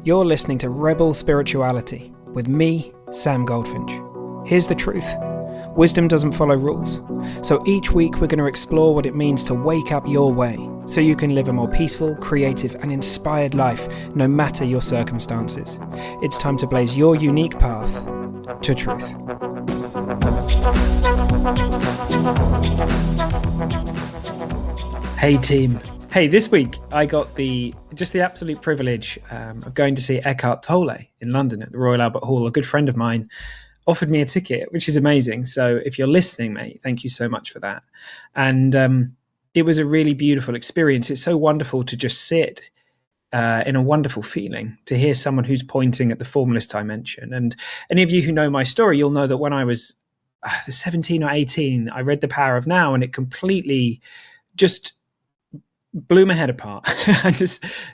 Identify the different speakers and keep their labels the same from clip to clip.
Speaker 1: You're listening to Rebel Spirituality with me, Sam Goldfinch. Here's the truth. Wisdom doesn't follow rules. So each week we're going to explore what it means to wake up your way so you can live a more peaceful, creative and inspired life no matter your circumstances. It's time to blaze your unique path to truth. Hey team. Hey, this week I got the absolute privilege of going to see Eckhart Tolle in London at the Royal Albert Hall. A good friend of mine offered me a ticket, which is amazing. So if you're listening, mate, thank you so much for that. And it was a really beautiful experience. It's so wonderful to just sit in a wonderful feeling, to hear someone who's pointing at the formless dimension. And any of you who know my story, you'll know that when I was 17 or 18, I read The Power of Now, and it completely just blew my head apart. I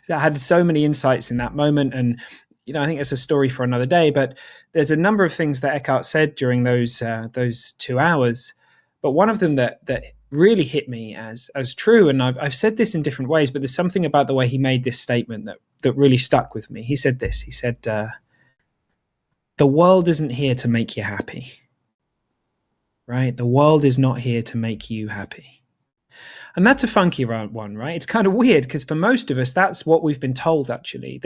Speaker 1: had so many insights in that moment. And, you know, I think it's a story for another day, but there's a number of things that Eckhart said during those 2 hours. But one of them that really hit me as true, and I've said this in different ways, but there's something about the way he made this statement that really stuck with me. He said this, he said, the world isn't here to make you happy, right? The world is not here to make you happy. And that's a funky one, right? It's kind of weird because for most of us, that's what we've been told, actually.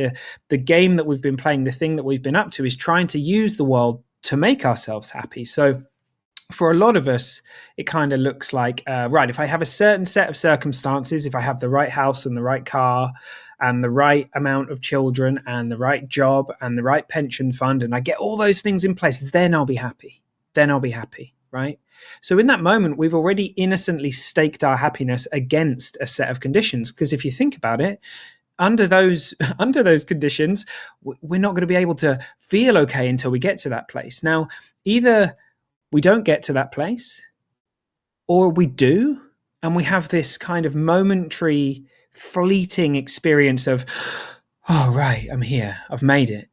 Speaker 1: The game that we've been playing, the thing that we've been up to is trying to use the world to make ourselves happy. So for a lot of us, it kind of looks like, right, if I have a certain set of circumstances, if I have the right house and the right car and the right amount of children and the right job and the right pension fund, and I get all those things in place, then I'll be happy. Then I'll be happy, right? So in that moment, we've already innocently staked our happiness against a set of conditions. Because if you think about it, under those conditions, we're not going to be able to feel okay until we get to that place. Now, either we don't get to that place, or we do, and we have this kind of momentary, fleeting experience of, oh, right, I'm here, I've made it,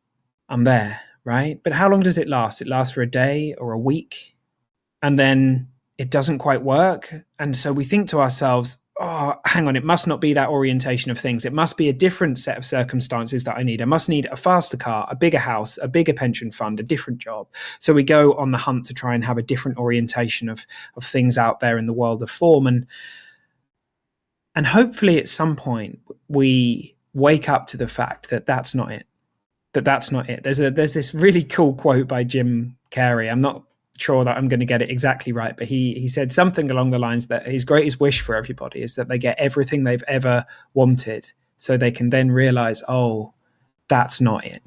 Speaker 1: I'm there, right? But how long does it last? It lasts for a day or a week. And then it doesn't quite work. And so we think to ourselves, oh, hang on, it must not be that orientation of things. It must be a different set of circumstances that I need. I must need a faster car, a bigger house, a bigger pension fund, a different job. So we go on the hunt to try and have a different orientation of things out there in the world of form. And hopefully at some point we wake up to the fact that that's not it. That's not it. There's this really cool quote by Jim Carrey. I'm not sure that I'm going to get it exactly right, but he said something along the lines that his greatest wish for everybody is that they get everything they've ever wanted, so they can then realize, oh, that's not it.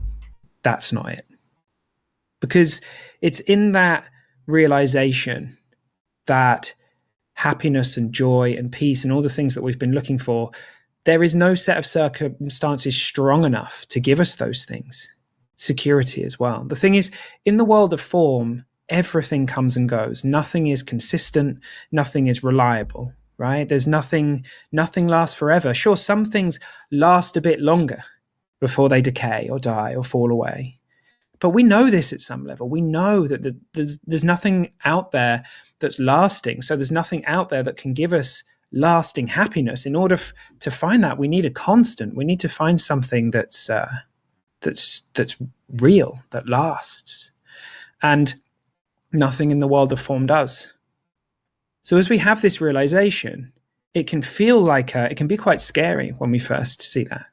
Speaker 1: That's not it. Because it's in that realization that happiness and joy and peace and all the things that we've been looking for, there is no set of circumstances strong enough to give us those things. Security as well. The thing is, in the world of form, everything comes and goes. Nothing is consistent. Nothing is reliable, right? There's nothing lasts forever. Sure, some things last a bit longer before they decay or die or fall away. But we know this at some level. We know that there's nothing out there that's lasting. So there's nothing out there that can give us lasting happiness. In order to find that, we need a constant. We need to find something that's real, that lasts. And nothing in the world of form does. So as we have this realization, it can feel like it can be quite scary when we first see that.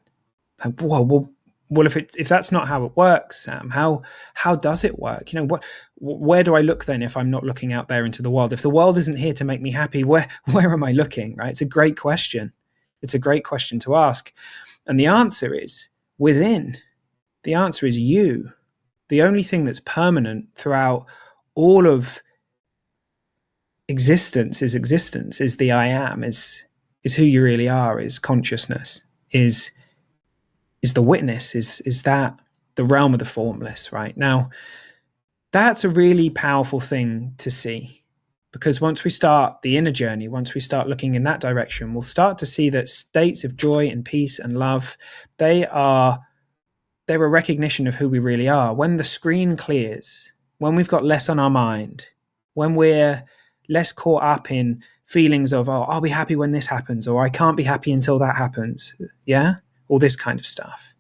Speaker 1: Like, whoa, well, if that's not how it works, Sam, how does it work? You know, where do I look then if I'm not looking out there into the world? If the world isn't here to make me happy, where am I looking? Right? It's a great question. It's a great question to ask, and the answer is within. The answer is you. The only thing that's permanent throughout all of existence is the I am, is who you really are, is consciousness, is the witness, is that the realm of the formless, right? Now, that's a really powerful thing to see, because once we start the inner journey, once we start looking in that direction, we'll start to see that states of joy and peace and love, they're a recognition of who we really are. When the screen clears, when we've got less on our mind, when we're less caught up in feelings of, oh, I'll be happy when this happens, or I can't be happy until that happens. Yeah? All this kind of stuff.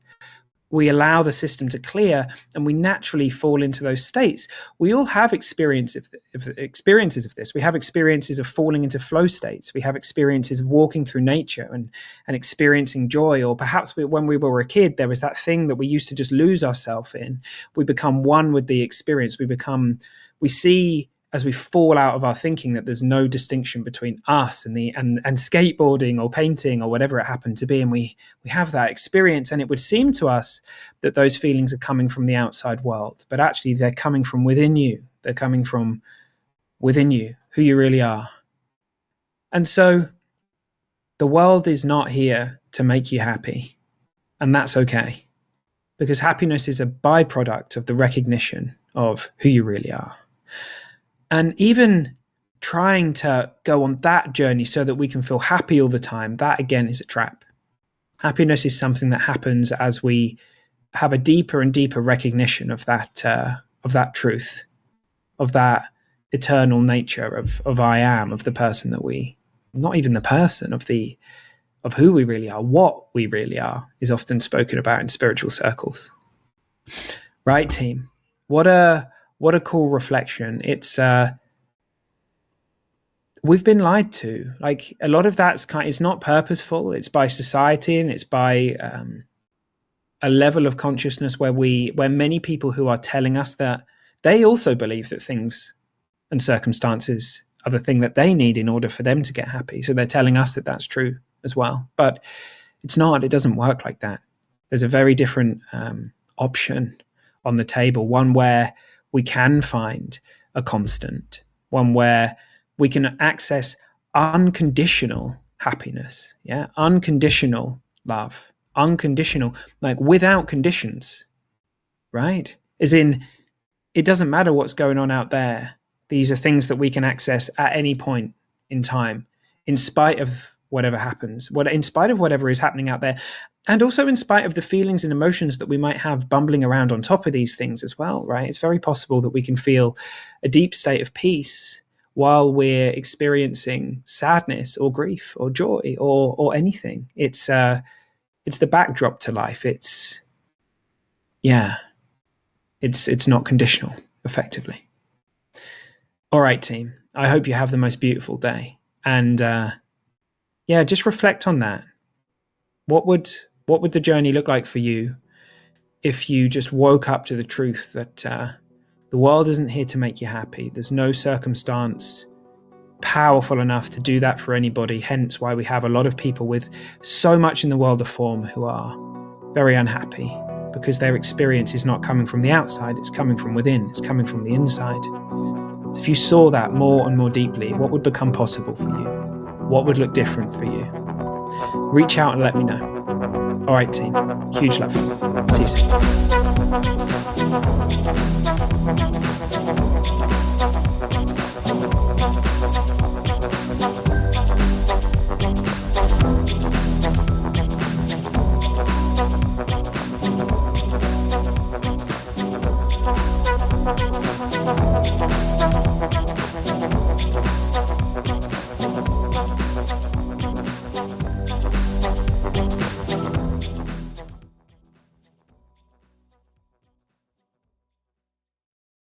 Speaker 1: we allow the system to clear and we naturally fall into those states. We all have experiences of this. We have experiences of falling into flow states. We have experiences of walking through nature and experiencing joy. Or perhaps when we were a kid, there was that thing that we used to just lose ourselves in. We become one with the experience. We see as we fall out of our thinking that there's no distinction between us and skateboarding or painting or whatever it happened to be. And we have that experience, and it would seem to us that those feelings are coming from the outside world, but actually they're coming from within you. They're coming from within you, who you really are. And so the world is not here to make you happy, and that's okay, because happiness is a byproduct of the recognition of who you really are. And even trying to go on that journey so that we can feel happy all the time, that again is a trap. Happiness is something that happens as we have a deeper and deeper recognition of that truth, of that eternal nature of I am, of the person that not even the person, of who we really are, what we really are, is often spoken about in spiritual circles. Right, team? What a cool reflection. It's we've been lied to. Like, a lot of that's it's not purposeful. It's by society, and it's by a level of consciousness where many people who are telling us that they also believe that things and circumstances are the thing that they need in order for them to get happy. So they're telling us that that's true as well. But it's not. It doesn't work like that. There's a very different option on the table, one where we can find a constant, one where we can access unconditional happiness, unconditional love, unconditional, like without conditions, right? As in, it doesn't matter what's going on out there. These are things that we can access at any point in time, in spite of whatever happens, in spite of whatever is happening out there, and also in spite of the feelings and emotions that we might have bumbling around on top of these things as well, right? It's very possible that we can feel a deep state of peace while we're experiencing sadness or grief or joy or anything. It's the backdrop to life. It's not conditional, effectively. All right, team. I hope you have the most beautiful day. And just reflect on that. What would the journey look like for you if you just woke up to the truth that the world isn't here to make you happy? There's no circumstance powerful enough to do that for anybody, hence why we have a lot of people with so much in the world of form who are very unhappy, because their experience is not coming from the outside, it's coming from within, it's coming from the inside. If you saw that more and more deeply, what would become possible for you? What would look different for you? Reach out and let me know. All right, team. Huge love. See you soon.